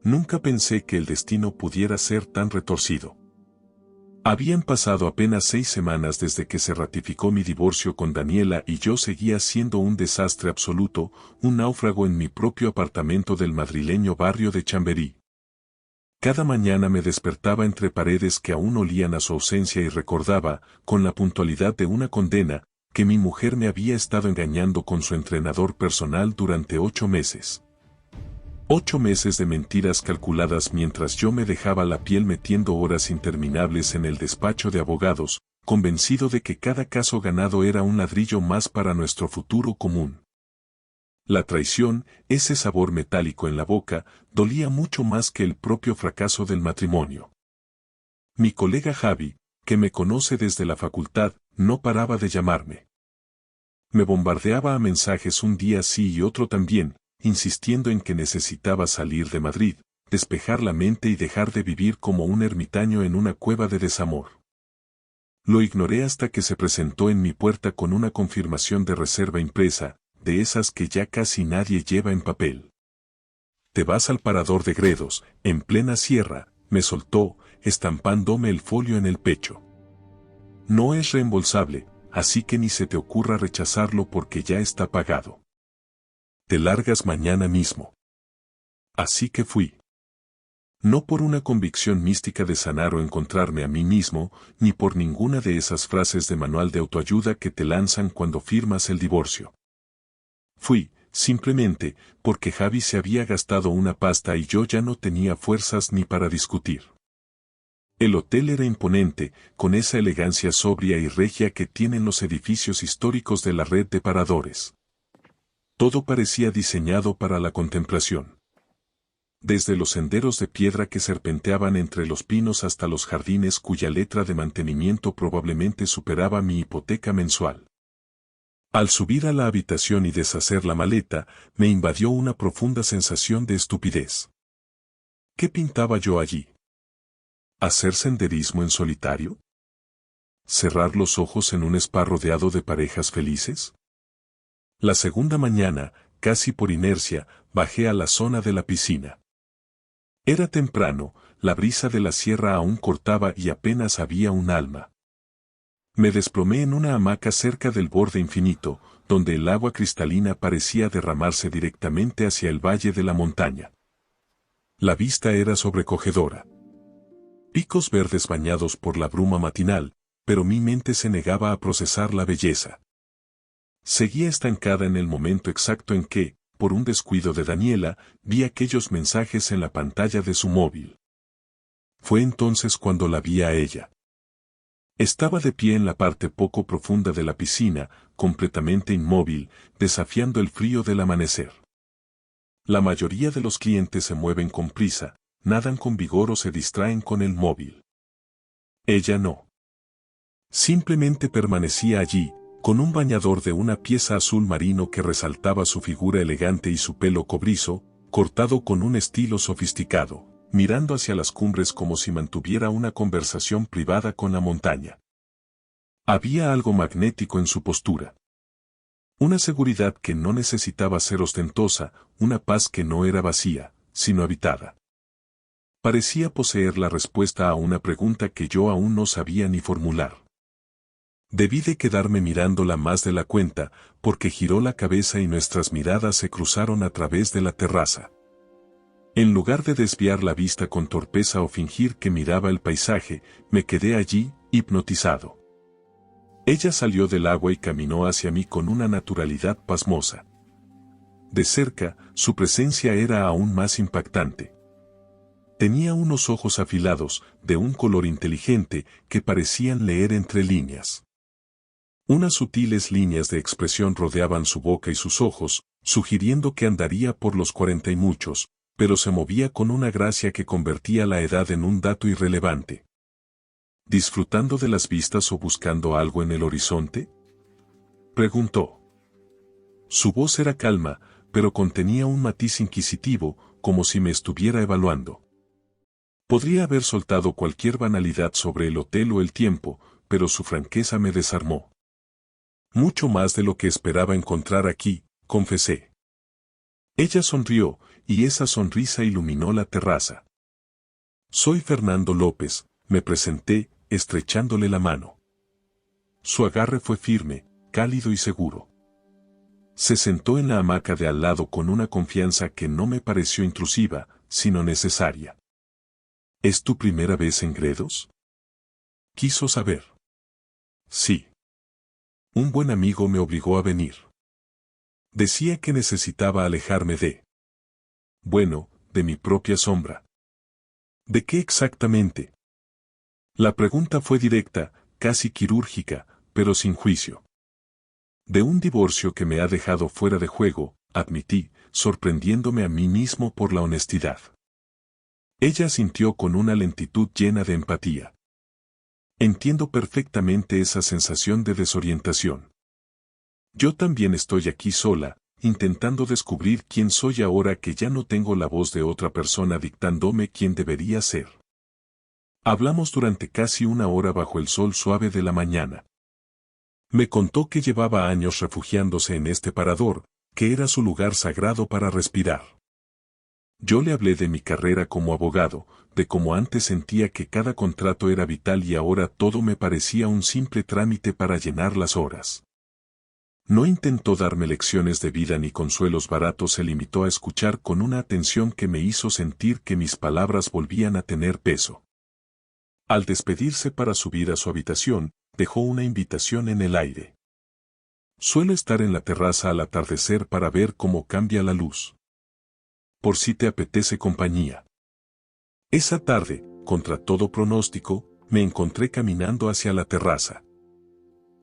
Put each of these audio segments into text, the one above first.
Nunca pensé que el destino pudiera ser tan retorcido. Habían pasado apenas 6 semanas desde que se ratificó mi divorcio con Daniela y yo seguía siendo un desastre absoluto, un náufrago en mi propio apartamento del madrileño barrio de Chamberí. Cada mañana me despertaba entre paredes que aún olían a su ausencia y recordaba, con la puntualidad de una condena, que mi mujer me había estado engañando con su entrenador personal durante 8 meses. 8 meses de mentiras calculadas mientras yo me dejaba la piel metiendo horas interminables en el despacho de abogados, convencido de que cada caso ganado era un ladrillo más para nuestro futuro común. La traición, ese sabor metálico en la boca, dolía mucho más que el propio fracaso del matrimonio. Mi colega Javi, que me conoce desde la facultad, no paraba de llamarme. Me bombardeaba a mensajes un día sí y otro también, insistiendo en que necesitaba salir de Madrid, despejar la mente y dejar de vivir como un ermitaño en una cueva de desamor. Lo ignoré hasta que se presentó en mi puerta con una confirmación de reserva impresa, de esas que ya casi nadie lleva en papel. Te vas al parador de Gredos, en plena sierra, me soltó, estampándome el folio en el pecho. No es reembolsable, así que ni se te ocurra rechazarlo porque ya está pagado. Te largas mañana mismo. Así que fui. No por una convicción mística de sanar o encontrarme a mí mismo, ni por ninguna de esas frases de manual de autoayuda que te lanzan cuando firmas el divorcio. Fui, simplemente, porque Javi se había gastado una pasta y yo ya no tenía fuerzas ni para discutir. El hotel era imponente, con esa elegancia sobria y regia que tienen los edificios históricos de la red de paradores. Todo parecía diseñado para la contemplación. Desde los senderos de piedra que serpenteaban entre los pinos hasta los jardines cuya letra de mantenimiento probablemente superaba mi hipoteca mensual. Al subir a la habitación y deshacer la maleta, me invadió una profunda sensación de estupidez. ¿Qué pintaba yo allí? ¿Hacer senderismo en solitario? ¿Cerrar los ojos en un spa rodeado de parejas felices? La segunda mañana, casi por inercia, bajé a la zona de la piscina. Era temprano, la brisa de la sierra aún cortaba y apenas había un alma. Me desplomé en una hamaca cerca del borde infinito, donde el agua cristalina parecía derramarse directamente hacia el valle de la montaña. La vista era sobrecogedora. Picos verdes bañados por la bruma matinal, pero mi mente se negaba a procesar la belleza. Seguía estancada en el momento exacto en que, por un descuido de Daniela, vi aquellos mensajes en la pantalla de su móvil. Fue entonces cuando la vi a ella. Estaba de pie en la parte poco profunda de la piscina, completamente inmóvil, desafiando el frío del amanecer. La mayoría de los clientes se mueven con prisa, nadan con vigor o se distraen con el móvil. Ella no. Simplemente permanecía allí, con un bañador de una pieza azul marino que resaltaba su figura elegante y su pelo cobrizo, cortado con un estilo sofisticado, mirando hacia las cumbres como si mantuviera una conversación privada con la montaña. Había algo magnético en su postura. Una seguridad que no necesitaba ser ostentosa, una paz que no era vacía, sino habitada. Parecía poseer la respuesta a una pregunta que yo aún no sabía ni formular. Debí de quedarme mirándola más de la cuenta, porque giró la cabeza y nuestras miradas se cruzaron a través de la terraza. En lugar de desviar la vista con torpeza o fingir que miraba el paisaje, me quedé allí, hipnotizado. Ella salió del agua y caminó hacia mí con una naturalidad pasmosa. De cerca, su presencia era aún más impactante. Tenía unos ojos afilados, de un color inteligente, que parecían leer entre líneas. Unas sutiles líneas de expresión rodeaban su boca y sus ojos, sugiriendo que andaría por los 40 y muchos, pero se movía con una gracia que convertía la edad en un dato irrelevante. ¿Disfrutando de las vistas o buscando algo en el horizonte?, preguntó. Su voz era calma, pero contenía un matiz inquisitivo, como si me estuviera evaluando. Podría haber soltado cualquier banalidad sobre el hotel o el tiempo, pero su franqueza me desarmó. Mucho más de lo que esperaba encontrar aquí, confesé. Ella sonrió, y esa sonrisa iluminó la terraza. Soy Fernando López, me presenté, estrechándole la mano. Su agarre fue firme, cálido y seguro. Se sentó en la hamaca de al lado con una confianza que no me pareció intrusiva, sino necesaria. ¿Es tu primera vez en Gredos? Quiso saber. Sí. Un buen amigo me obligó a venir. Decía que necesitaba alejarme bueno, de mi propia sombra. ¿De qué exactamente? La pregunta fue directa, casi quirúrgica, pero sin juicio. De un divorcio que me ha dejado fuera de juego, admití, sorprendiéndome a mí mismo por la honestidad. Ella sintió con una lentitud llena de empatía. Entiendo perfectamente esa sensación de desorientación. Yo también estoy aquí sola, intentando descubrir quién soy ahora que ya no tengo la voz de otra persona dictándome quién debería ser. Hablamos durante casi una hora bajo el sol suave de la mañana. Me contó que llevaba años refugiándose en este parador, que era su lugar sagrado para respirar. Yo le hablé de mi carrera como abogado, de cómo antes sentía que cada contrato era vital y ahora todo me parecía un simple trámite para llenar las horas. No intentó darme lecciones de vida ni consuelos baratos, se limitó a escuchar con una atención que me hizo sentir que mis palabras volvían a tener peso. Al despedirse para subir a su habitación, dejó una invitación en el aire. Suelo estar en la terraza al atardecer para ver cómo cambia la luz. Por si te apetece compañía. Esa tarde, contra todo pronóstico, me encontré caminando hacia la terraza.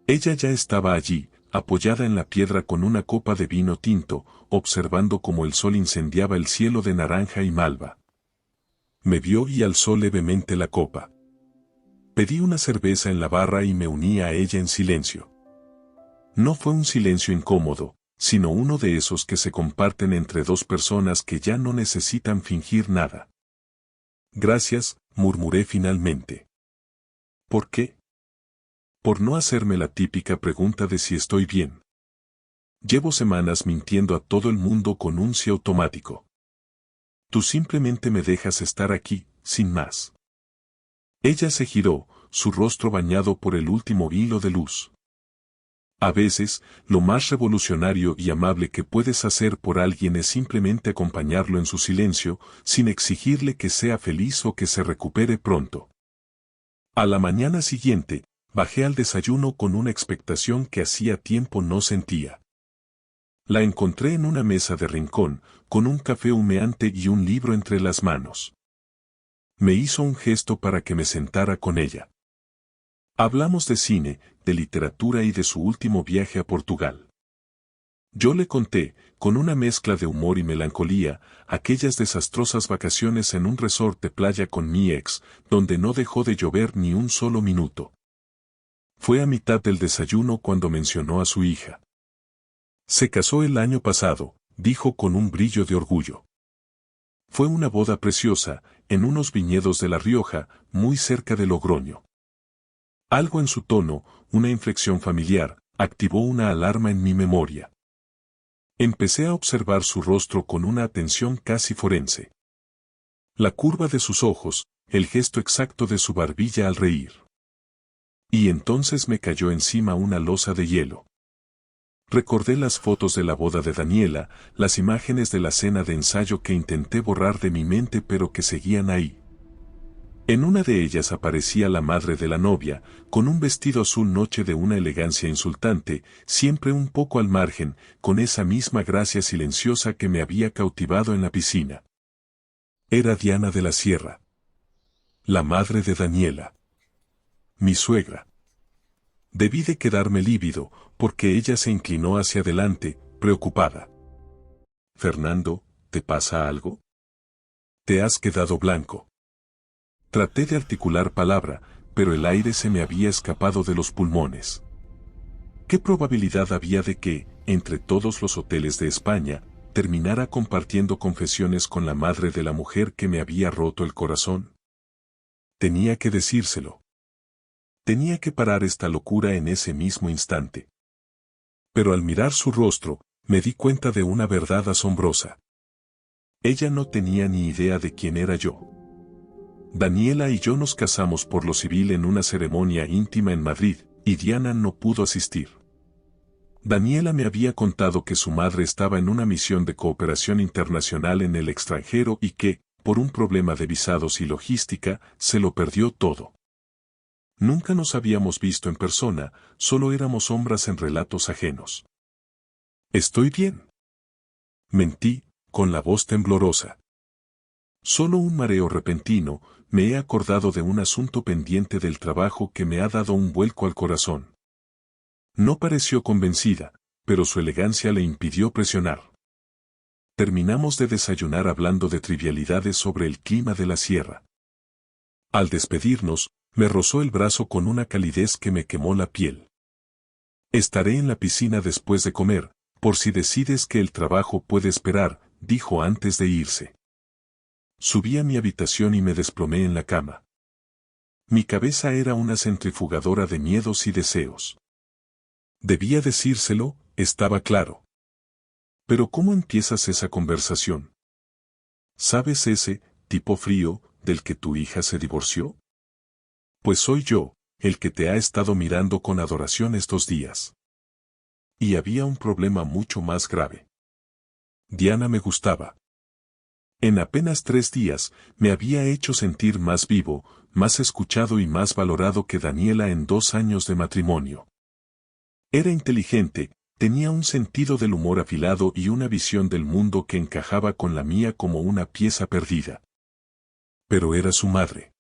Ella ya estaba allí, apoyada en la piedra con una copa de vino tinto, observando cómo el sol incendiaba el cielo de naranja y malva. Me vio y alzó levemente la copa. Pedí una cerveza en la barra y me uní a ella en silencio. No fue un silencio incómodo, sino uno de esos que se comparten entre dos personas que ya no necesitan fingir nada. Gracias, murmuré finalmente. ¿Por qué? Por no hacerme la típica pregunta de si estoy bien. Llevo semanas mintiendo a todo el mundo con un sí automático. Tú simplemente me dejas estar aquí, sin más. Ella se giró, su rostro bañado por el último hilo de luz. A veces, lo más revolucionario y amable que puedes hacer por alguien es simplemente acompañarlo en su silencio, sin exigirle que sea feliz o que se recupere pronto. A la mañana siguiente, bajé al desayuno con una expectación que hacía tiempo no sentía. La encontré en una mesa de rincón, con un café humeante y un libro entre las manos. Me hizo un gesto para que me sentara con ella. Hablamos de cine, de literatura y de su último viaje a Portugal. Yo le conté, con una mezcla de humor y melancolía, aquellas desastrosas vacaciones en un resort de playa con mi ex, donde no dejó de llover ni un solo minuto. Fue a mitad del desayuno cuando mencionó a su hija. Se casó el año pasado, dijo con un brillo de orgullo. Fue una boda preciosa, en unos viñedos de La Rioja, muy cerca de Logroño. Algo en su tono, una inflexión familiar, activó una alarma en mi memoria. Empecé a observar su rostro con una atención casi forense. La curva de sus ojos, el gesto exacto de su barbilla al reír. Y entonces me cayó encima una losa de hielo. Recordé las fotos de la boda de Daniela, las imágenes de la cena de ensayo que intenté borrar de mi mente pero que seguían ahí. En una de ellas aparecía la madre de la novia, con un vestido azul noche de una elegancia insultante, siempre un poco al margen, con esa misma gracia silenciosa que me había cautivado en la piscina. Era Diana de la Sierra. La madre de Daniela. Mi suegra. Debí de quedarme lívido, porque ella se inclinó hacia adelante, preocupada. Fernando, ¿te pasa algo? Te has quedado blanco. Traté de articular palabra, pero el aire se me había escapado de los pulmones. ¿Qué probabilidad había de que, entre todos los hoteles de España, terminara compartiendo confesiones con la madre de la mujer que me había roto el corazón? Tenía que decírselo. Tenía que parar esta locura en ese mismo instante. Pero al mirar su rostro, me di cuenta de una verdad asombrosa. Ella no tenía ni idea de quién era yo. Daniela y yo nos casamos por lo civil en una ceremonia íntima en Madrid, y Diana no pudo asistir. Daniela me había contado que su madre estaba en una misión de cooperación internacional en el extranjero y que, por un problema de visados y logística, se lo perdió todo. Nunca nos habíamos visto en persona, solo éramos sombras en relatos ajenos. «¿Estoy bien?», mentí, con la voz temblorosa. Solo un mareo repentino, me he acordado de un asunto pendiente del trabajo que me ha dado un vuelco al corazón. No pareció convencida, pero su elegancia le impidió presionar. Terminamos de desayunar hablando de trivialidades sobre el clima de la sierra. Al despedirnos, me rozó el brazo con una calidez que me quemó la piel. «Estaré en la piscina después de comer, por si decides que el trabajo puede esperar», dijo antes de irse. Subí a mi habitación y me desplomé en la cama. Mi cabeza era una centrifugadora de miedos y deseos. Debía decírselo, estaba claro. Pero ¿cómo empiezas esa conversación? ¿Sabes ese tipo frío del que tu hija se divorció? Pues soy yo, el que te ha estado mirando con adoración estos días. Y había un problema mucho más grave. Diana me gustaba. En apenas 3 días, me había hecho sentir más vivo, más escuchado y más valorado que Daniela en 2 años de matrimonio. Era inteligente, tenía un sentido del humor afilado y una visión del mundo que encajaba con la mía como una pieza perdida. Pero era su madre.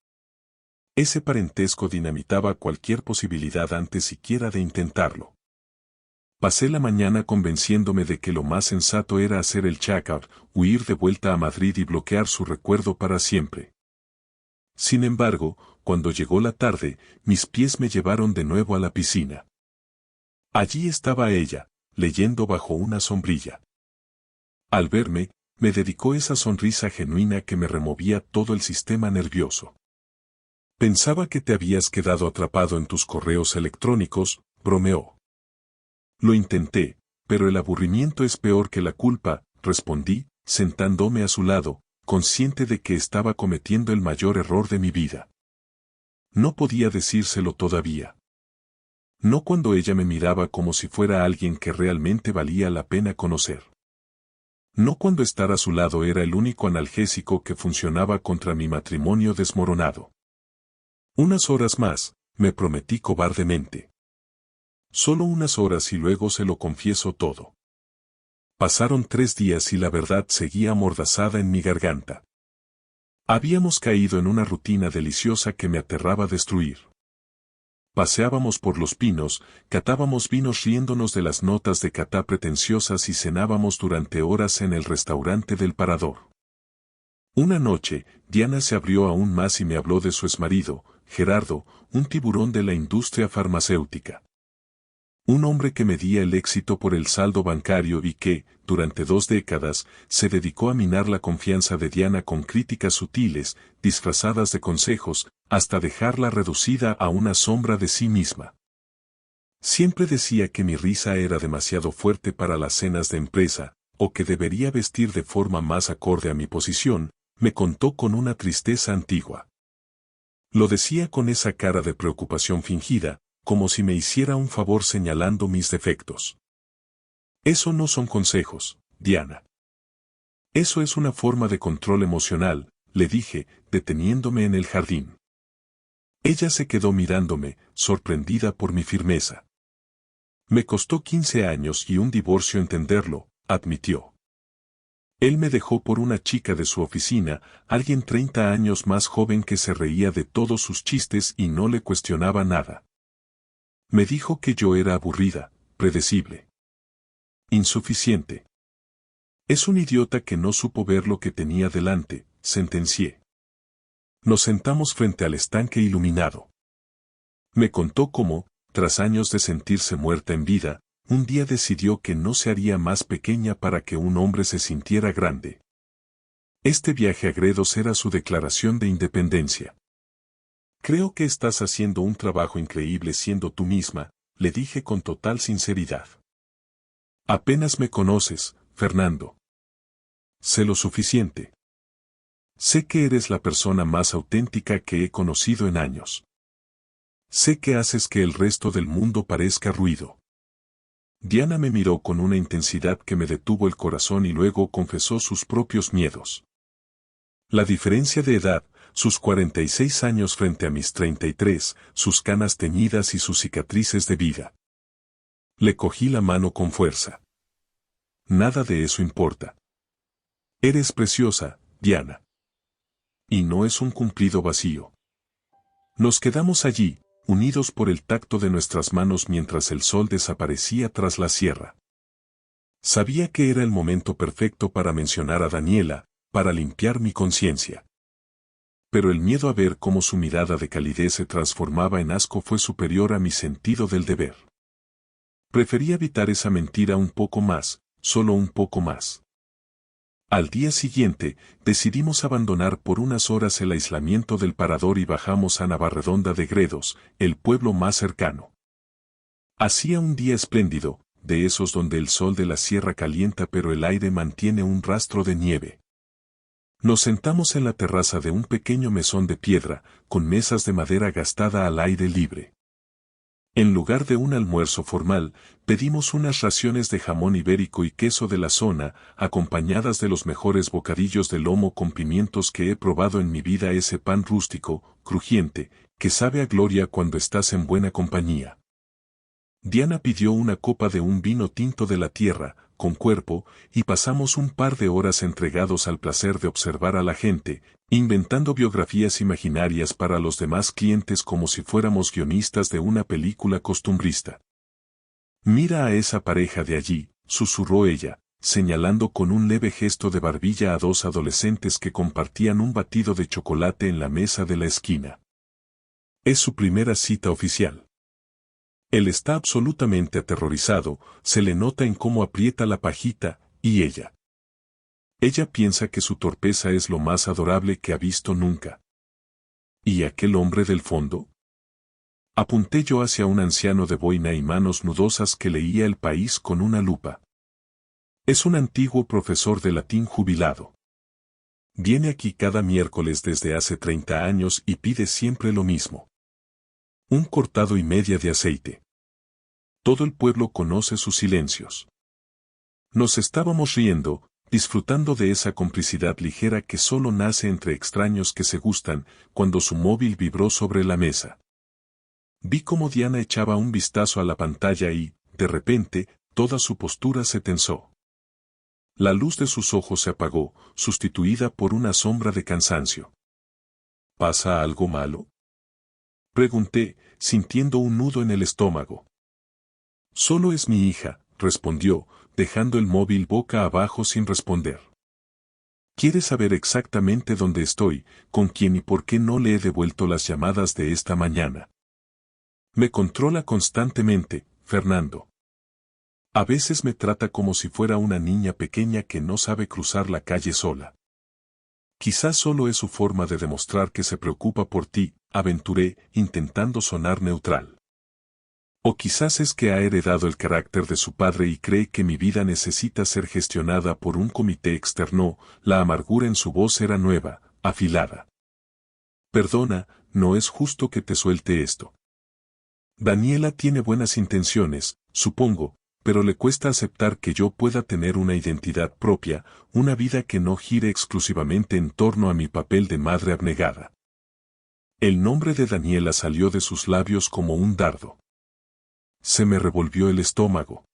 Ese parentesco dinamitaba cualquier posibilidad antes siquiera de intentarlo. Pasé la mañana convenciéndome de que lo más sensato era hacer el check-out, huir de vuelta a Madrid y bloquear su recuerdo para siempre. Sin embargo, cuando llegó la tarde, mis pies me llevaron de nuevo a la piscina. Allí estaba ella, leyendo bajo una sombrilla. Al verme, me dedicó esa sonrisa genuina que me removía todo el sistema nervioso. «Pensaba que te habías quedado atrapado en tus correos electrónicos», bromeó. «Lo intenté, pero el aburrimiento es peor que la culpa», respondí, sentándome a su lado, consciente de que estaba cometiendo el mayor error de mi vida. No podía decírselo todavía. No cuando ella me miraba como si fuera alguien que realmente valía la pena conocer. No cuando estar a su lado era el único analgésico que funcionaba contra mi matrimonio desmoronado. «Unas horas más», me prometí cobardemente. «Solo unas horas y luego se lo confieso todo». Pasaron 3 días y la verdad seguía amordazada en mi garganta. Habíamos caído en una rutina deliciosa que me aterraba destruir. Paseábamos por los pinos, catábamos vinos riéndonos de las notas de catá pretenciosas y cenábamos durante horas en el restaurante del Parador. Una noche, Diana se abrió aún más y me habló de su exmarido, Gerardo, un tiburón de la industria farmacéutica. Un hombre que medía el éxito por el saldo bancario y que, durante 2 décadas, se dedicó a minar la confianza de Diana con críticas sutiles, disfrazadas de consejos, hasta dejarla reducida a una sombra de sí misma. Siempre decía que mi risa era demasiado fuerte para las cenas de empresa, o que debería vestir de forma más acorde a mi posición, me contó con una tristeza antigua. Lo decía con esa cara de preocupación fingida, como si me hiciera un favor señalando mis defectos. «Eso no son consejos, Diana. Eso es una forma de control emocional», le dije, deteniéndome en el jardín. Ella se quedó mirándome, sorprendida por mi firmeza. «Me costó 15 años y un divorcio entenderlo», admitió. Él me dejó por una chica de su oficina, alguien 30 años más joven que se reía de todos sus chistes y no le cuestionaba nada. Me dijo que yo era aburrida, predecible. Insuficiente. Es un idiota que no supo ver lo que tenía delante, sentencié. Nos sentamos frente al estanque iluminado. Me contó cómo, tras años de sentirse muerta en vida, un día decidió que no se haría más pequeña para que un hombre se sintiera grande. Este viaje a Gredos era su declaración de independencia. «Creo que estás haciendo un trabajo increíble siendo tú misma», le dije con total sinceridad. «Apenas me conoces, Fernando». Sé lo suficiente. Sé que eres la persona más auténtica que he conocido en años. Sé que haces que el resto del mundo parezca ruido. Diana me miró con una intensidad que me detuvo el corazón y luego confesó sus propios miedos. La diferencia de edad, sus 46 años frente a mis 33, sus canas teñidas y sus cicatrices de vida. Le cogí la mano con fuerza. Nada de eso importa. Eres preciosa, Diana. Y no es un cumplido vacío. Nos quedamos allí, unidos por el tacto de nuestras manos mientras el sol desaparecía tras la sierra. Sabía que era el momento perfecto para mencionar a Daniela, para limpiar mi conciencia. Pero el miedo a ver cómo su mirada de calidez se transformaba en asco fue superior a mi sentido del deber. Preferí evitar esa mentira un poco más, solo un poco más. Al día siguiente, decidimos abandonar por unas horas el aislamiento del parador y bajamos a Navarredonda de Gredos, el pueblo más cercano. Hacía un día espléndido, de esos donde el sol de la sierra calienta pero el aire mantiene un rastro de nieve. Nos sentamos en la terraza de un pequeño mesón de piedra, con mesas de madera gastada al aire libre. En lugar de un almuerzo formal, pedimos unas raciones de jamón ibérico y queso de la zona, acompañadas de los mejores bocadillos de lomo con pimientos que he probado en mi vida, ese pan rústico, crujiente, que sabe a gloria cuando estás en buena compañía. Diana pidió una copa de un vino tinto de la tierra, con cuerpo, y pasamos un par de horas entregados al placer de observar a la gente, inventando biografías imaginarias para los demás clientes como si fuéramos guionistas de una película costumbrista. Mira a esa pareja de allí, susurró ella, señalando con un leve gesto de barbilla a dos adolescentes que compartían un batido de chocolate en la mesa de la esquina. Es su primera cita oficial. Él está absolutamente aterrorizado, se le nota en cómo aprieta la pajita, y ella. Ella piensa que su torpeza es lo más adorable que ha visto nunca. ¿Y aquel hombre del fondo? Apunté yo hacia un anciano de boina y manos nudosas que leía El País con una lupa. Es un antiguo profesor de latín jubilado. Viene aquí cada miércoles desde hace 30 años y pide siempre lo mismo. Un cortado y media de aceite. Todo el pueblo conoce sus silencios. Nos estábamos riendo, disfrutando de esa complicidad ligera que solo nace entre extraños que se gustan, cuando su móvil vibró sobre la mesa. Vi cómo Diana echaba un vistazo a la pantalla y, de repente, toda su postura se tensó. La luz de sus ojos se apagó, sustituida por una sombra de cansancio. ¿Pasa algo malo?, pregunté, sintiendo un nudo en el estómago. Solo es mi hija, respondió, dejando el móvil boca abajo sin responder. Quiere saber exactamente dónde estoy, con quién y por qué no le he devuelto las llamadas de esta mañana. Me controla constantemente, Fernando. A veces me trata como si fuera una niña pequeña que no sabe cruzar la calle sola. Quizás solo es su forma de demostrar que se preocupa por ti, aventuré, intentando sonar neutral. O quizás es que ha heredado el carácter de su padre y cree que mi vida necesita ser gestionada por un comité externo. La amargura en su voz era nueva, afilada. Perdona, no es justo que te suelte esto. Daniela tiene buenas intenciones, supongo, pero le cuesta aceptar que yo pueda tener una identidad propia, una vida que no gire exclusivamente en torno a mi papel de madre abnegada. El nombre de Daniela salió de sus labios como un dardo. Se me revolvió el estómago.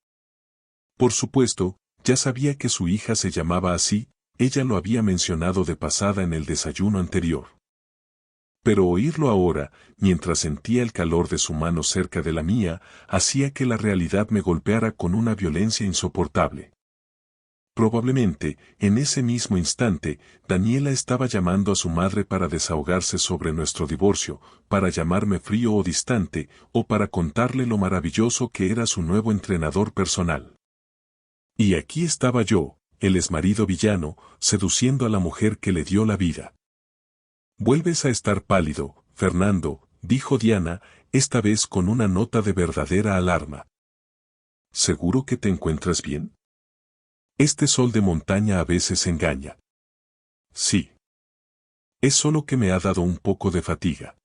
Por supuesto, ya sabía que su hija se llamaba así, ella lo había mencionado de pasada en el desayuno anterior. Pero oírlo ahora, mientras sentía el calor de su mano cerca de la mía, hacía que la realidad me golpeara con una violencia insoportable. Probablemente, en ese mismo instante, Daniela estaba llamando a su madre para desahogarse sobre nuestro divorcio, para llamarme frío o distante, o para contarle lo maravilloso que era su nuevo entrenador personal. Y aquí estaba yo, el exmarido villano, seduciendo a la mujer que le dio la vida. Vuelves a estar pálido, Fernando, dijo Diana, esta vez con una nota de verdadera alarma. ¿Seguro que te encuentras bien? Este sol de montaña a veces engaña. Sí. Es solo que me ha dado un poco de fatiga.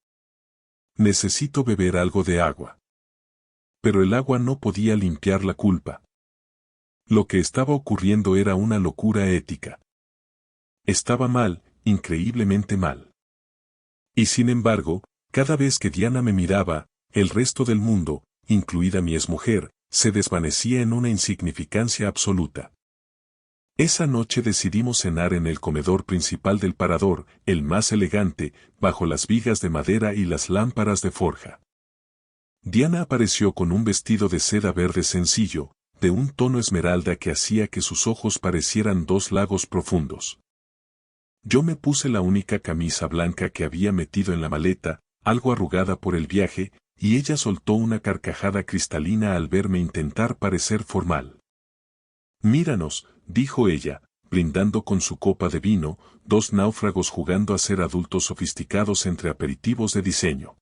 Necesito beber algo de agua. Pero el agua no podía limpiar la culpa. Lo que estaba ocurriendo era una locura ética. Estaba mal, increíblemente mal. Y sin embargo, cada vez que Diana me miraba, el resto del mundo, incluida mi exmujer, se desvanecía en una insignificancia absoluta. Esa noche decidimos cenar en el comedor principal del parador, el más elegante, bajo las vigas de madera y las lámparas de forja. Diana apareció con un vestido de seda verde sencillo, de un tono esmeralda que hacía que sus ojos parecieran dos lagos profundos. Yo me puse la única camisa blanca que había metido en la maleta, algo arrugada por el viaje, y ella soltó una carcajada cristalina al verme intentar parecer formal. «Míranos», dijo ella, brindando con su copa de vino, dos náufragos jugando a ser adultos sofisticados entre aperitivos de diseño.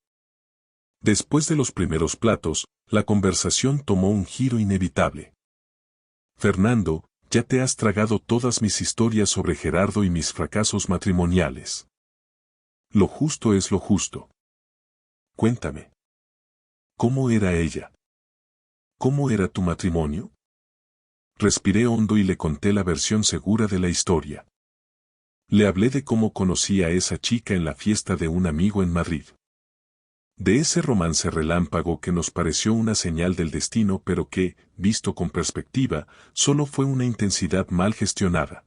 Después de los primeros platos, la conversación tomó un giro inevitable. «Fernando, ya te has tragado todas mis historias sobre Gerardo y mis fracasos matrimoniales. Lo justo es lo justo. Cuéntame. ¿Cómo era ella? ¿Cómo era tu matrimonio?» Respiré hondo y le conté la versión segura de la historia. Le hablé de cómo conocí a esa chica en la fiesta de un amigo en Madrid. De ese romance relámpago que nos pareció una señal del destino pero que, visto con perspectiva, solo fue una intensidad mal gestionada.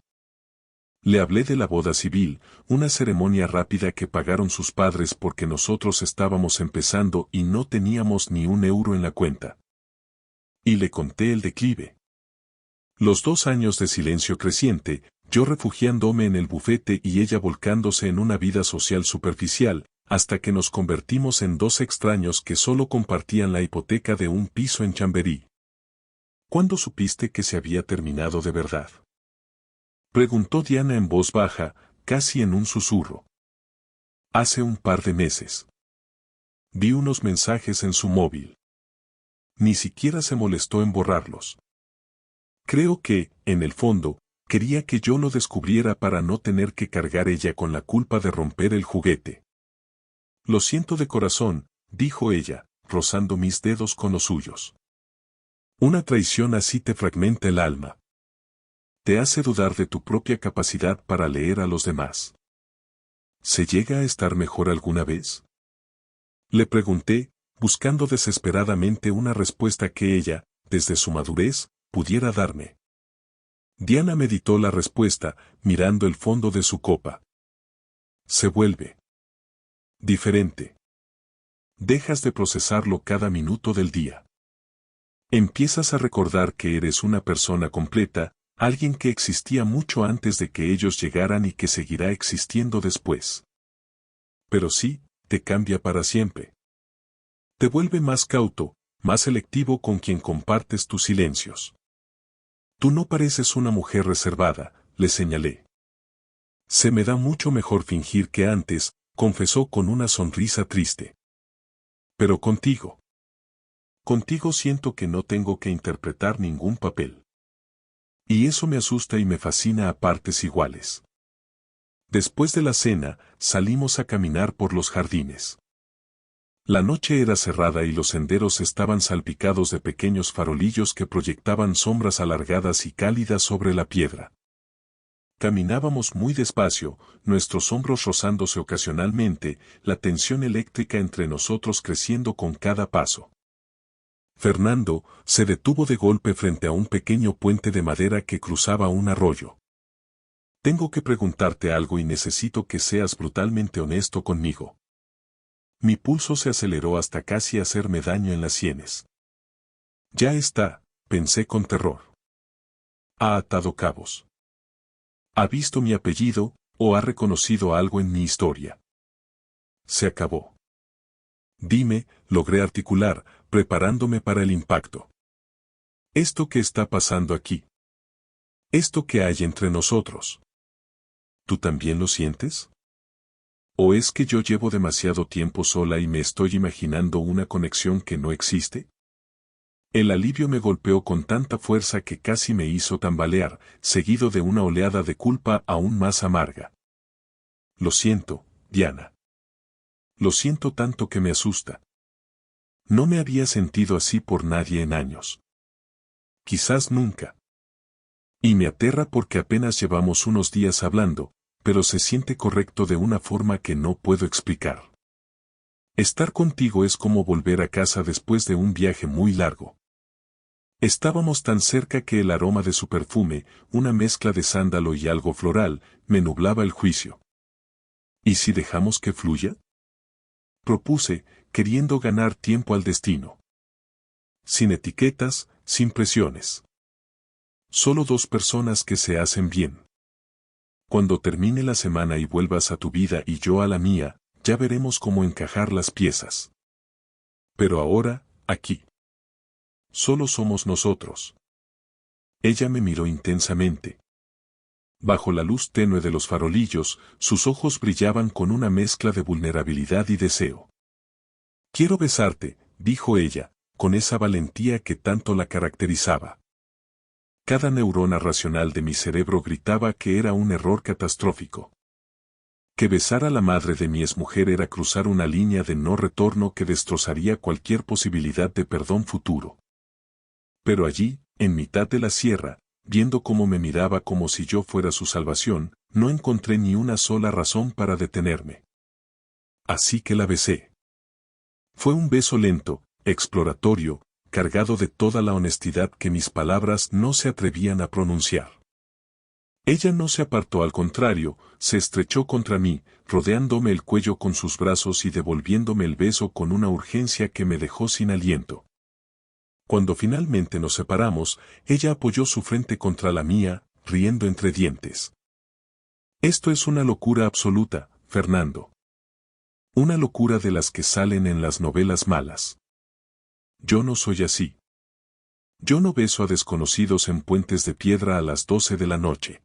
Le hablé de la boda civil, una ceremonia rápida que pagaron sus padres porque nosotros estábamos empezando y no teníamos ni un euro en la cuenta. Y le conté el declive. Los 2 años de silencio creciente, yo refugiándome en el bufete y ella volcándose en una vida social superficial, hasta que nos convertimos en dos extraños que solo compartían la hipoteca de un piso en Chamberí. ¿Cuándo supiste que se había terminado de verdad?, preguntó Diana en voz baja, casi en un susurro. Hace un par de meses. Vi unos mensajes en su móvil. Ni siquiera se molestó en borrarlos. Creo que, en el fondo, quería que yo lo descubriera para no tener que cargar ella con la culpa de romper el juguete. Lo siento de corazón, dijo ella, rozando mis dedos con los suyos. Una traición así te fragmenta el alma. Te hace dudar de tu propia capacidad para leer a los demás. ¿Se llega a estar mejor alguna vez?, le pregunté, buscando desesperadamente una respuesta que ella, desde su madurez, pudiera darme. Diana meditó la respuesta, mirando el fondo de su copa. Se vuelve diferente. Dejas de procesarlo cada minuto del día. Empiezas a recordar que eres una persona completa, alguien que existía mucho antes de que ellos llegaran y que seguirá existiendo después. Pero sí, te cambia para siempre. Te vuelve más cauto, más selectivo con quien compartes tus silencios. Tú no pareces una mujer reservada, le señalé. Se me da mucho mejor fingir que antes, confesó con una sonrisa triste. Pero contigo. Contigo siento que no tengo que interpretar ningún papel. Y eso me asusta y me fascina a partes iguales. Después de la cena, salimos a caminar por los jardines. La noche era cerrada y los senderos estaban salpicados de pequeños farolillos que proyectaban sombras alargadas y cálidas sobre la piedra. Caminábamos muy despacio, nuestros hombros rozándose ocasionalmente, la tensión eléctrica entre nosotros creciendo con cada paso. Fernando se detuvo de golpe frente a un pequeño puente de madera que cruzaba un arroyo. Tengo que preguntarte algo y necesito que seas brutalmente honesto conmigo. Mi pulso se aceleró hasta casi hacerme daño en las sienes. Ya está, pensé con terror. Ha atado cabos. ¿Ha visto mi apellido, o ha reconocido algo en mi historia? Se acabó. Dime, logré articular, preparándome para el impacto. ¿Esto qué está pasando aquí? ¿Esto que hay entre nosotros? ¿Tú también lo sientes? ¿O es que yo llevo demasiado tiempo sola y me estoy imaginando una conexión que no existe? El alivio me golpeó con tanta fuerza que casi me hizo tambalear, seguido de una oleada de culpa aún más amarga. Lo siento, Diana. Lo siento tanto que me asusta. No me había sentido así por nadie en años. Quizás nunca. Y me aterra porque apenas llevamos unos días hablando, pero se siente correcto de una forma que no puedo explicar. Estar contigo es como volver a casa después de un viaje muy largo. Estábamos tan cerca que el aroma de su perfume, una mezcla de sándalo y algo floral, me nublaba el juicio. ¿Y si dejamos que fluya? Propuse, queriendo ganar tiempo al destino. Sin etiquetas, sin presiones. Solo dos personas que se hacen bien. Cuando termine la semana y vuelvas a tu vida y yo a la mía, ya veremos cómo encajar las piezas. Pero ahora, aquí. Solo somos nosotros. Ella me miró intensamente. Bajo la luz tenue de los farolillos, sus ojos brillaban con una mezcla de vulnerabilidad y deseo. Quiero besarte, dijo ella, con esa valentía que tanto la caracterizaba. Cada neurona racional de mi cerebro gritaba que era un error catastrófico. Que besar a la madre de mi exmujer era cruzar una línea de no retorno que destrozaría cualquier posibilidad de perdón futuro. Pero allí, en mitad de la sierra, viendo cómo me miraba como si yo fuera su salvación, no encontré ni una sola razón para detenerme. Así que la besé. Fue un beso lento, exploratorio, cargado de toda la honestidad que mis palabras no se atrevían a pronunciar. Ella no se apartó, al contrario, se estrechó contra mí, rodeándome el cuello con sus brazos y devolviéndome el beso con una urgencia que me dejó sin aliento. Cuando finalmente nos separamos, ella apoyó su frente contra la mía, riendo entre dientes. Esto es una locura absoluta, Fernando. Una locura de las que salen en las novelas malas. Yo no soy así. Yo no beso a desconocidos en puentes de piedra a las 12 de la noche.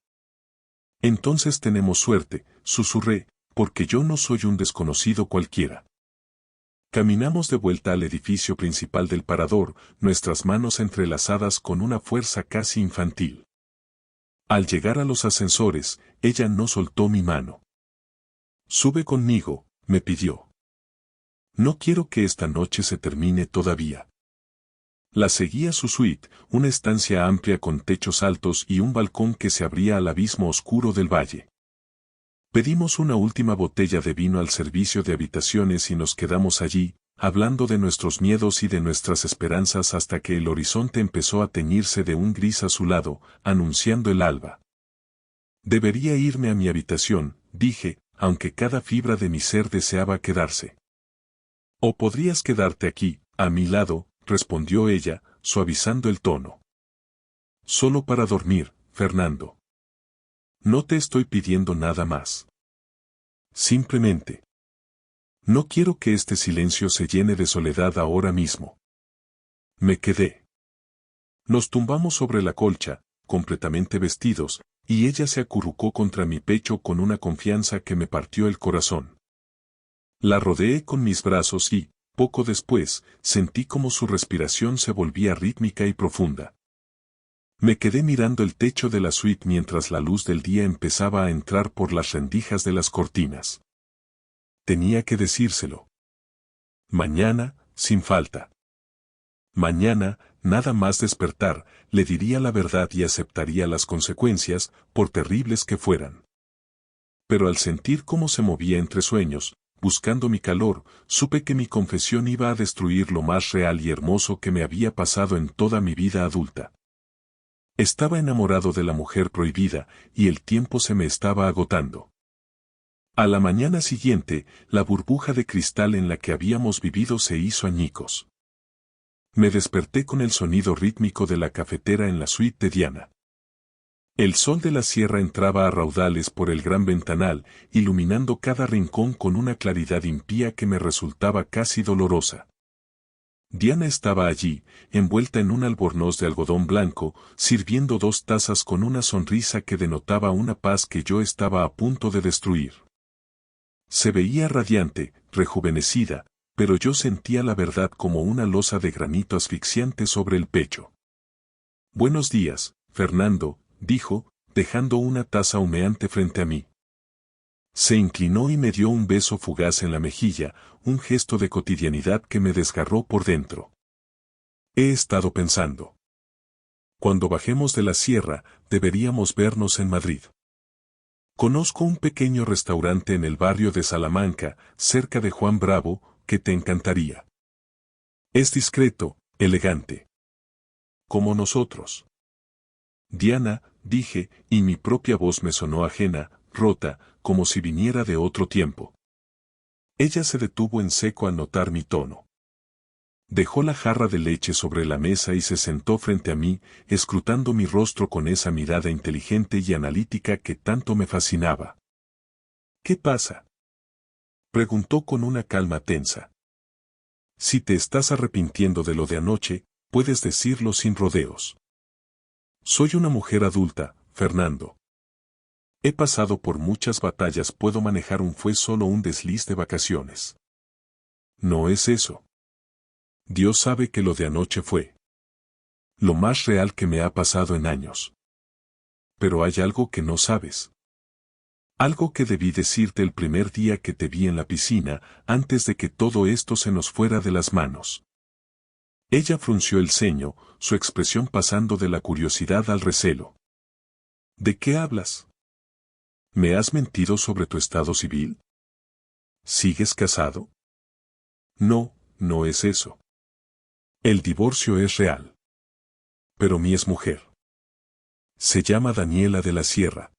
Entonces tenemos suerte, susurré, porque yo no soy un desconocido cualquiera. Caminamos de vuelta al edificio principal del parador, nuestras manos entrelazadas con una fuerza casi infantil. Al llegar a los ascensores, ella no soltó mi mano. Sube conmigo, me pidió. No quiero que esta noche se termine todavía. La seguí a su suite, una estancia amplia con techos altos y un balcón que se abría al abismo oscuro del valle. Pedimos una última botella de vino al servicio de habitaciones y nos quedamos allí, hablando de nuestros miedos y de nuestras esperanzas hasta que el horizonte empezó a teñirse de un gris azulado, anunciando el alba. Debería irme a mi habitación, dije, aunque cada fibra de mi ser deseaba quedarse. O podrías quedarte aquí, a mi lado, respondió ella, suavizando el tono. Solo para dormir, Fernando. No te estoy pidiendo nada más. Simplemente. No quiero que este silencio se llene de soledad ahora mismo. Me quedé. Nos tumbamos sobre la colcha, completamente vestidos, y ella se acurrucó contra mi pecho con una confianza que me partió el corazón. La rodeé con mis brazos y, poco después, sentí como su respiración se volvía rítmica y profunda. Me quedé mirando el techo de la suite mientras la luz del día empezaba a entrar por las rendijas de las cortinas. Tenía que decírselo. Mañana, sin falta. Mañana, nada más despertar, le diría la verdad y aceptaría las consecuencias, por terribles que fueran. Pero al sentir cómo se movía entre sueños, buscando mi calor, supe que mi confesión iba a destruir lo más real y hermoso que me había pasado en toda mi vida adulta. Estaba enamorado de la mujer prohibida, y el tiempo se me estaba agotando. A la mañana siguiente, la burbuja de cristal en la que habíamos vivido se hizo añicos. Me desperté con el sonido rítmico de la cafetera en la suite de Diana. El sol de la sierra entraba a raudales por el gran ventanal, iluminando cada rincón con una claridad impía que me resultaba casi dolorosa. Diana estaba allí, envuelta en un albornoz de algodón blanco, sirviendo 2 tazas con una sonrisa que denotaba una paz que yo estaba a punto de destruir. Se veía radiante, rejuvenecida, pero yo sentía la verdad como una losa de granito asfixiante sobre el pecho. Buenos días, Fernando, dijo, dejando una taza humeante frente a mí. Se inclinó y me dio un beso fugaz en la mejilla, un gesto de cotidianidad que me desgarró por dentro. He estado pensando. Cuando bajemos de la sierra, deberíamos vernos en Madrid. Conozco un pequeño restaurante en el barrio de Salamanca, cerca de Juan Bravo, que te encantaría. Es discreto, elegante. Como nosotros. Diana, dije, y mi propia voz me sonó ajena, rota, como si viniera de otro tiempo. Ella se detuvo en seco al notar mi tono. Dejó la jarra de leche sobre la mesa y se sentó frente a mí, escrutando mi rostro con esa mirada inteligente y analítica que tanto me fascinaba. ¿Qué pasa?, preguntó con una calma tensa. Si te estás arrepintiendo de lo de anoche, puedes decirlo sin rodeos. Soy una mujer adulta, Fernando. He pasado por muchas batallas, puedo manejar fue solo un desliz de vacaciones. No es eso. Dios sabe que lo de anoche fue lo más real que me ha pasado en años. Pero hay algo que no sabes. Algo que debí decirte el primer día que te vi en la piscina, antes de que todo esto se nos fuera de las manos. Ella frunció el ceño, su expresión pasando de la curiosidad al recelo. ¿De qué hablas? ¿Me has mentido sobre tu estado civil? ¿Sigues casado? No, no es eso. El divorcio es real. Pero mi es mujer. Se llama Daniela de la Sierra.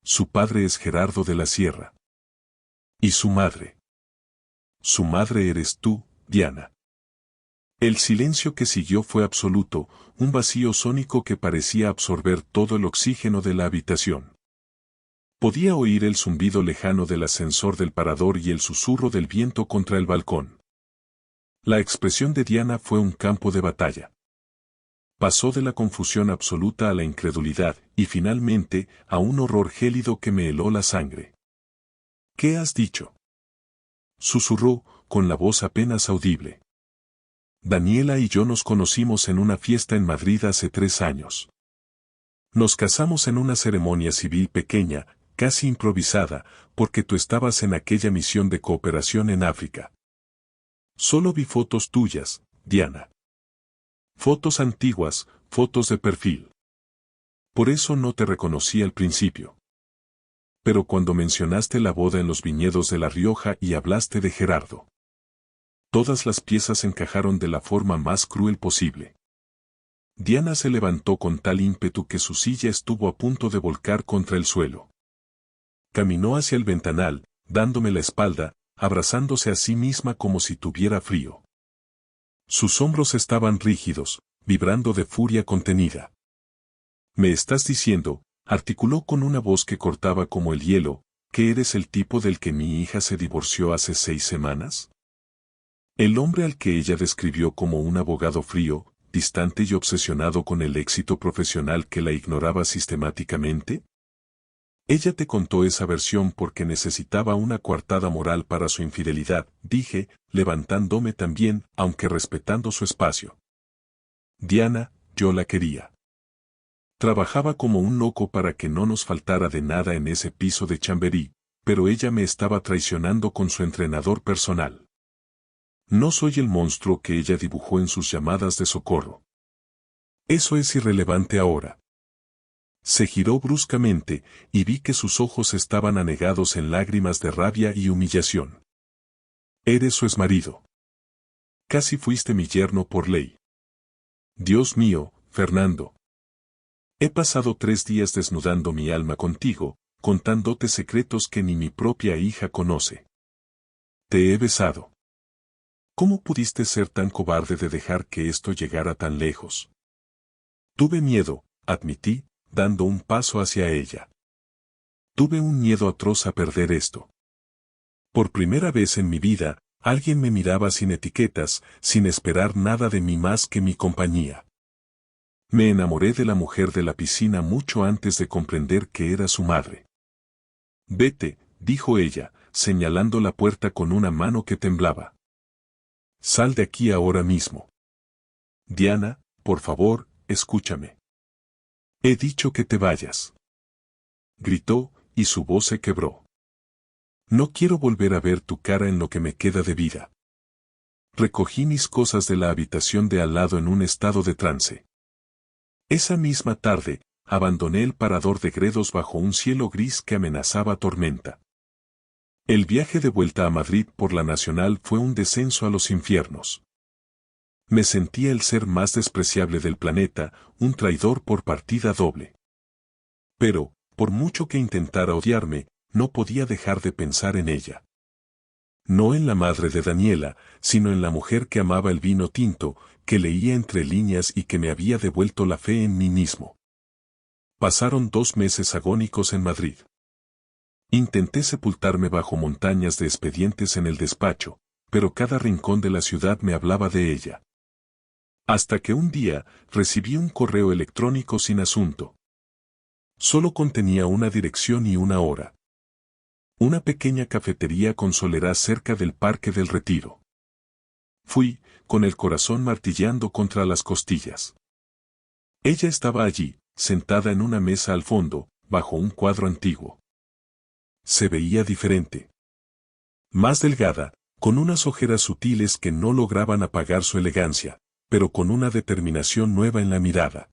Su padre es Gerardo de la Sierra. ¿Y su madre? Su madre eres tú, Diana. El silencio que siguió fue absoluto, un vacío sónico que parecía absorber todo el oxígeno de la habitación. Podía oír el zumbido lejano del ascensor del parador y el susurro del viento contra el balcón. La expresión de Diana fue un campo de batalla. Pasó de la confusión absoluta a la incredulidad, y finalmente, a un horror gélido que me heló la sangre. ¿Qué has dicho?, susurró, con la voz apenas audible. Daniela y yo nos conocimos en una fiesta en Madrid hace 3 años. Nos casamos en una ceremonia civil pequeña, casi improvisada, porque tú estabas en aquella misión de cooperación en África. Solo vi fotos tuyas, Diana. Fotos antiguas, fotos de perfil. Por eso no te reconocí al principio. Pero cuando mencionaste la boda en los viñedos de La Rioja y hablaste de Gerardo, todas las piezas encajaron de la forma más cruel posible. Diana se levantó con tal ímpetu que su silla estuvo a punto de volcar contra el suelo. Caminó hacia el ventanal, dándome la espalda, abrazándose a sí misma como si tuviera frío. Sus hombros estaban rígidos, vibrando de furia contenida. «Me estás diciendo», articuló con una voz que cortaba como el hielo, «¿que eres el tipo del que mi hija se divorció hace 6 semanas? El hombre al que ella describió como un abogado frío, distante y obsesionado con el éxito profesional que la ignoraba sistemáticamente». Ella te contó esa versión porque necesitaba una coartada moral para su infidelidad, dije, levantándome también, aunque respetando su espacio. Diana, yo la quería. Trabajaba como un loco para que no nos faltara de nada en ese piso de Chamberí, pero ella me estaba traicionando con su entrenador personal. No soy el monstruo que ella dibujó en sus llamadas de socorro. Eso es irrelevante ahora. Se giró bruscamente, y vi que sus ojos estaban anegados en lágrimas de rabia y humillación. Eres su exmarido. Casi fuiste mi yerno por ley. Dios mío, Fernando. He pasado 3 días desnudando mi alma contigo, contándote secretos que ni mi propia hija conoce. Te he besado. ¿Cómo pudiste ser tan cobarde de dejar que esto llegara tan lejos? Tuve miedo, admití, dando un paso hacia ella. Tuve un miedo atroz a perder esto. Por primera vez en mi vida, alguien me miraba sin etiquetas, sin esperar nada de mí más que mi compañía. Me enamoré de la mujer de la piscina mucho antes de comprender que era su madre. Vete, dijo ella, señalando la puerta con una mano que temblaba. Sal de aquí ahora mismo. Diana, por favor, escúchame. He dicho que te vayas. Gritó, y su voz se quebró. No quiero volver a ver tu cara en lo que me queda de vida. Recogí mis cosas de la habitación de al lado en un estado de trance. Esa misma tarde, abandoné el parador de Gredos bajo un cielo gris que amenazaba tormenta. El viaje de vuelta a Madrid por la Nacional fue un descenso a los infiernos. Me sentía el ser más despreciable del planeta, un traidor por partida doble. Pero, por mucho que intentara odiarme, no podía dejar de pensar en ella. No en la madre de Daniela, sino en la mujer que amaba el vino tinto, que leía entre líneas y que me había devuelto la fe en mí mismo. Pasaron 2 meses agónicos en Madrid. Intenté sepultarme bajo montañas de expedientes en el despacho, pero cada rincón de la ciudad me hablaba de ella. Hasta que un día recibí un correo electrónico sin asunto. Solo contenía una dirección y una hora. Una pequeña cafetería con solerás cerca del Parque del Retiro. Fui, con el corazón martilleando contra las costillas. Ella estaba allí, sentada en una mesa al fondo, bajo un cuadro antiguo. Se veía diferente. Más delgada, con unas ojeras sutiles que no lograban apagar su elegancia, pero con una determinación nueva en la mirada.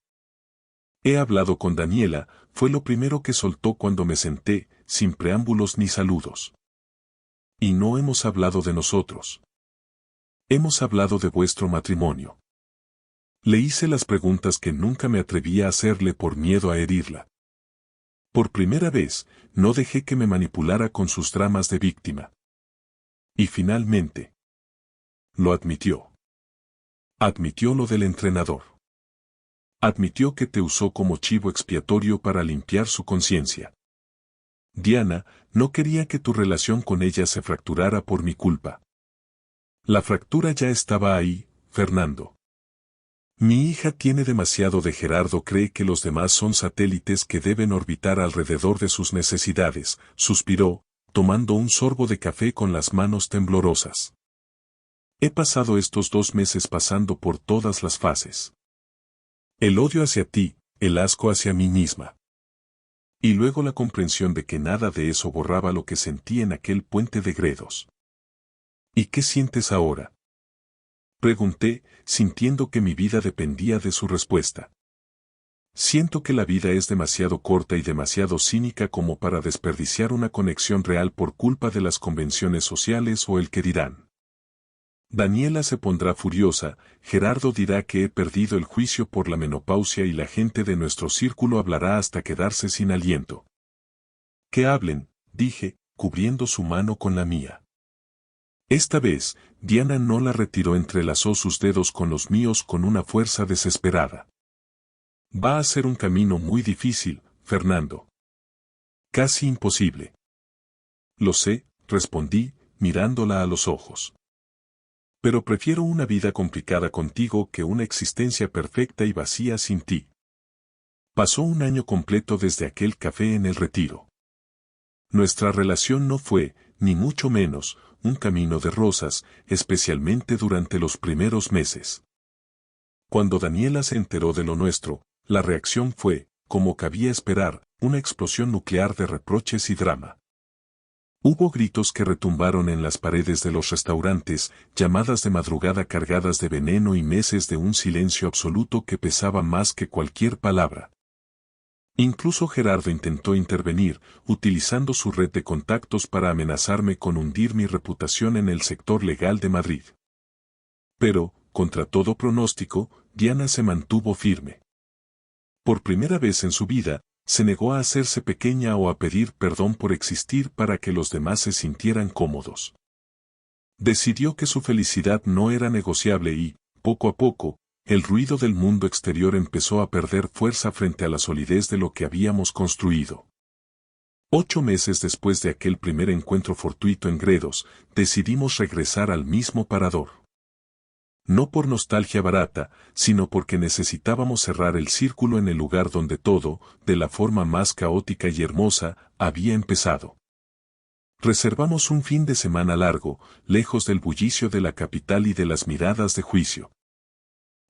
He hablado con Daniela, fue lo primero que soltó cuando me senté, sin preámbulos ni saludos. Y no hemos hablado de nosotros. Hemos hablado de vuestro matrimonio. Le hice las preguntas que nunca me atrevía a hacerle por miedo a herirla. Por primera vez, no dejé que me manipulara con sus dramas de víctima. Y finalmente, lo admitió. Admitió lo del entrenador. Admitió que te usó como chivo expiatorio para limpiar su conciencia. Diana, no quería que tu relación con ella se fracturara por mi culpa. La fractura ya estaba ahí, Fernando. Mi hija tiene demasiado de Gerardo, cree que los demás son satélites que deben orbitar alrededor de sus necesidades, suspiró, tomando un sorbo de café con las manos temblorosas. He pasado estos 2 meses pasando por todas las fases. El odio hacia ti, el asco hacia mí misma. Y luego la comprensión de que nada de eso borraba lo que sentí en aquel puente de Gredos. ¿Y qué sientes ahora? Pregunté, sintiendo que mi vida dependía de su respuesta. Siento que la vida es demasiado corta y demasiado cínica como para desperdiciar una conexión real por culpa de las convenciones sociales o el que dirán. Daniela se pondrá furiosa, Gerardo dirá que he perdido el juicio por la menopausia y la gente de nuestro círculo hablará hasta quedarse sin aliento. Que hablen, dije, cubriendo su mano con la mía. Esta vez, Diana no la retiró, entrelazó sus dedos con los míos con una fuerza desesperada. Va a ser un camino muy difícil, Fernando. Casi imposible. Lo sé, respondí, mirándola a los ojos. Pero prefiero una vida complicada contigo que una existencia perfecta y vacía sin ti. Pasó un año completo desde aquel café en el Retiro. Nuestra relación no fue, ni mucho menos, un camino de rosas, especialmente durante los primeros meses. Cuando Daniela se enteró de lo nuestro, la reacción fue, como cabía esperar, una explosión nuclear de reproches y drama. Hubo gritos que retumbaron en las paredes de los restaurantes, llamadas de madrugada cargadas de veneno y meses de un silencio absoluto que pesaba más que cualquier palabra. Incluso Gerardo intentó intervenir, utilizando su red de contactos para amenazarme con hundir mi reputación en el sector legal de Madrid. Pero, contra todo pronóstico, Diana se mantuvo firme. Por primera vez en su vida, se negó a hacerse pequeña o a pedir perdón por existir para que los demás se sintieran cómodos. Decidió que su felicidad no era negociable y, poco a poco, el ruido del mundo exterior empezó a perder fuerza frente a la solidez de lo que habíamos construido. 8 meses después de aquel primer encuentro fortuito en Gredos, decidimos regresar al mismo parador. No por nostalgia barata, sino porque necesitábamos cerrar el círculo en el lugar donde todo, de la forma más caótica y hermosa, había empezado. Reservamos un fin de semana largo, lejos del bullicio de la capital y de las miradas de juicio.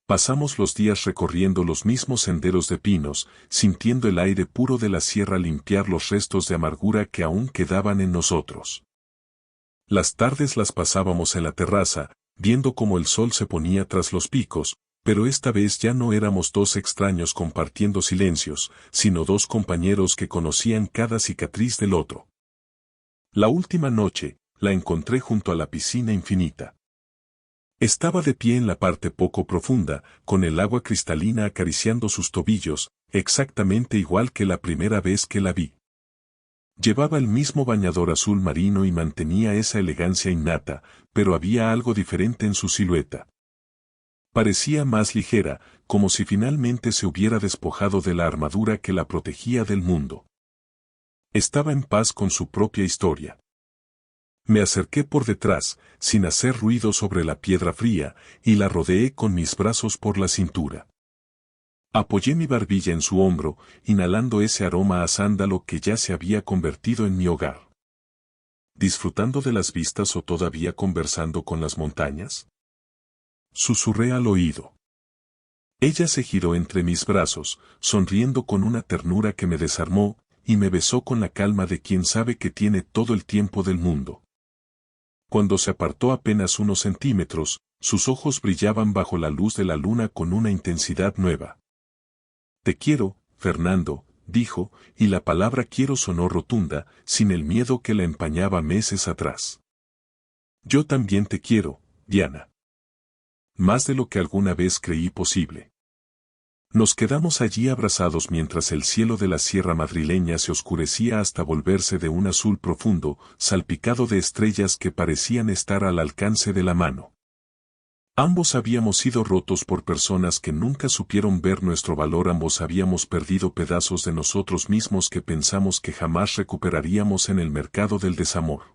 Pasamos los días recorriendo los mismos senderos de pinos, sintiendo el aire puro de la sierra limpiar los restos de amargura que aún quedaban en nosotros. Las tardes las pasábamos en la terraza, viendo cómo el sol se ponía tras los picos, pero esta vez ya no éramos dos extraños compartiendo silencios, sino dos compañeros que conocían cada cicatriz del otro. La última noche, la encontré junto a la piscina infinita. Estaba de pie en la parte poco profunda, con el agua cristalina acariciando sus tobillos, exactamente igual que la primera vez que la vi. Llevaba el mismo bañador azul marino y mantenía esa elegancia innata, pero había algo diferente en su silueta. Parecía más ligera, como si finalmente se hubiera despojado de la armadura que la protegía del mundo. Estaba en paz con su propia historia. Me acerqué por detrás, sin hacer ruido sobre la piedra fría, y la rodeé con mis brazos por la cintura. Apoyé mi barbilla en su hombro, inhalando ese aroma a sándalo que ya se había convertido en mi hogar. ¿Disfrutando de las vistas o todavía conversando con las montañas? Susurré al oído. Ella se giró entre mis brazos, sonriendo con una ternura que me desarmó, y me besó con la calma de quien sabe que tiene todo el tiempo del mundo. Cuando se apartó apenas unos centímetros, sus ojos brillaban bajo la luz de la luna con una intensidad nueva. Te quiero, Fernando, dijo, y la palabra quiero sonó rotunda, sin el miedo que la empañaba meses atrás. Yo también te quiero, Diana. Más de lo que alguna vez creí posible. Nos quedamos allí abrazados mientras el cielo de la sierra madrileña se oscurecía hasta volverse de un azul profundo, salpicado de estrellas que parecían estar al alcance de la mano. Ambos habíamos sido rotos por personas que nunca supieron ver nuestro valor, ambos habíamos perdido pedazos de nosotros mismos que pensamos que jamás recuperaríamos en el mercado del desamor.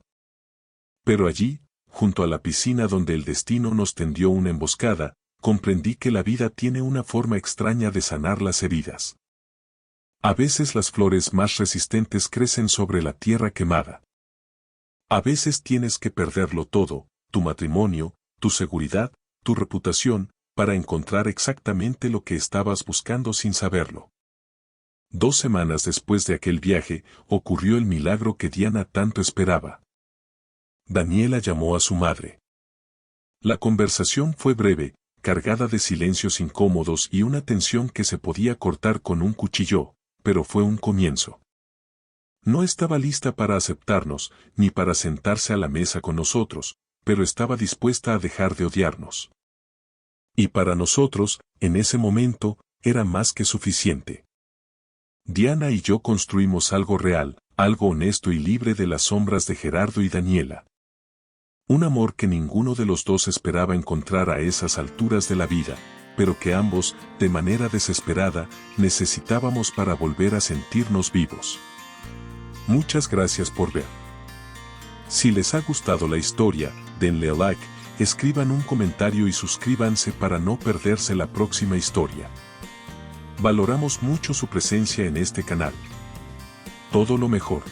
Pero allí, junto a la piscina donde el destino nos tendió una emboscada, comprendí que la vida tiene una forma extraña de sanar las heridas. A veces las flores más resistentes crecen sobre la tierra quemada. A veces tienes que perderlo todo, tu matrimonio, tu seguridad, tu reputación, para encontrar exactamente lo que estabas buscando sin saberlo. 2 semanas después de aquel viaje, ocurrió el milagro que Diana tanto esperaba. Daniela llamó a su madre. La conversación fue breve, cargada de silencios incómodos y una tensión que se podía cortar con un cuchillo, pero fue un comienzo. No estaba lista para aceptarnos, ni para sentarse a la mesa con nosotros, pero estaba dispuesta a dejar de odiarnos. Y para nosotros, en ese momento, era más que suficiente. Diana y yo construimos algo real, algo honesto y libre de las sombras de Gerardo y Daniela. Un amor que ninguno de los dos esperaba encontrar a esas alturas de la vida, pero que ambos, de manera desesperada, necesitábamos para volver a sentirnos vivos. Muchas gracias por ver. Si les ha gustado la historia, denle a like, escriban un comentario y suscríbanse para no perderse la próxima historia. Valoramos mucho su presencia en este canal. Todo lo mejor.